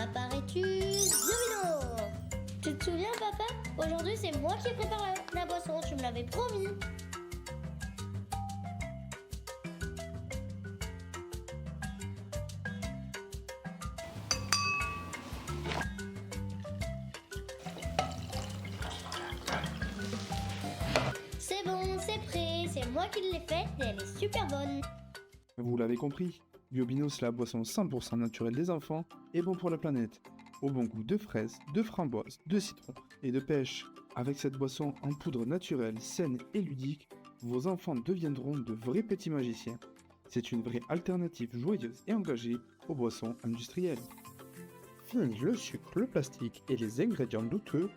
Préparais-tu Biobino? Tu te souviens, papa? Aujourd'hui, c'est moi qui prépare la boisson, tu me l'avais promis. C'est bon, c'est prêt, c'est moi qui l'ai faite et elle est super bonne. Vous l'avez compris, Biobino c'est la boisson 100% naturelle des enfants et bon pour la planète. Au bon goût de fraises, de framboises, de citron et de pêche. Avec cette boisson en poudre naturelle, saine et ludique, vos enfants deviendront de vrais petits magiciens. C'est une vraie alternative joyeuse et engagée aux boissons industrielles. Fini le sucre, le plastique et les ingrédients douteux.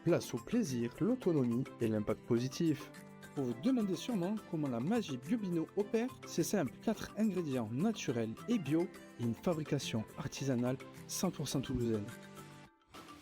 Place au plaisir, l'autonomie et l'impact positif. Vous vous demandez sûrement comment la magie Biobino opère. C'est simple, 4 ingrédients naturels et bio et une fabrication artisanale 100% toulousaine.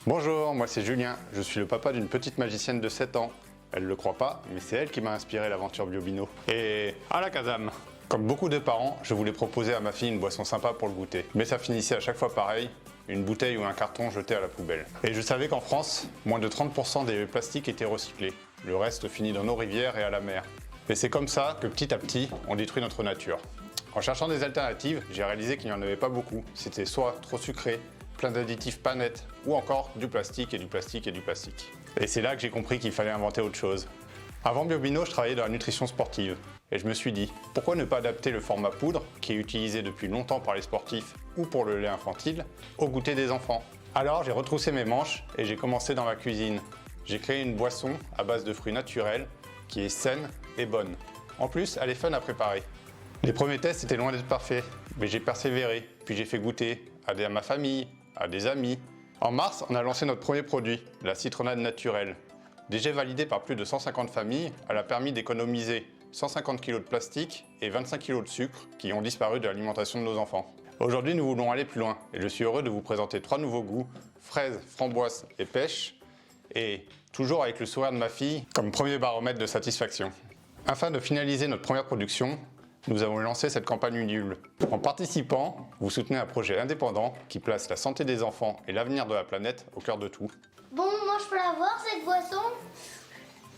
Bonjour, moi c'est Julien, je suis le papa d'une petite magicienne de 7 ans. Elle le croit pas, mais c'est elle qui m'a inspiré l'aventure Biobino. Et à la Kazam! Comme beaucoup de parents, je voulais proposer à ma fille une boisson sympa pour le goûter. Mais ça finissait à chaque fois pareil, une bouteille ou un carton jeté à la poubelle. Et je savais qu'en France, moins de 30% des plastiques étaient recyclés. Le reste finit dans nos rivières et à la mer. Et c'est comme ça que petit à petit, on détruit notre nature. En cherchant des alternatives, j'ai réalisé qu'il n'y en avait pas beaucoup. C'était soit trop sucré, plein d'additifs pas nets, ou encore du plastique et du plastique et du plastique. Et c'est là que j'ai compris qu'il fallait inventer autre chose. Avant Biobino, je travaillais dans la nutrition sportive. Et je me suis dit, pourquoi ne pas adapter le format poudre, qui est utilisé depuis longtemps par les sportifs ou pour le lait infantile, au goûter des enfants. Alors j'ai retroussé mes manches et j'ai commencé dans ma cuisine. J'ai créé une boisson à base de fruits naturels, qui est saine et bonne. En plus, elle est fun à préparer. Les premiers tests étaient loin d'être parfaits, mais j'ai persévéré, puis j'ai fait goûter à ma famille, à des amis. En mars, on a lancé notre premier produit, la citronnade naturelle. Déjà validée par plus de 150 familles, elle a permis d'économiser 150 kg de plastique et 25 kg de sucre qui ont disparu de l'alimentation de nos enfants. Aujourd'hui, nous voulons aller plus loin et je suis heureux de vous présenter 3 nouveaux goûts, fraises, framboises et pêche, et toujours avec le sourire de ma fille comme premier baromètre de satisfaction. Afin de finaliser notre première production, nous avons lancé cette campagne Ulule. En participant, vous soutenez un projet indépendant qui place la santé des enfants et l'avenir de la planète au cœur de tout. Bon, moi je peux la voir cette boisson?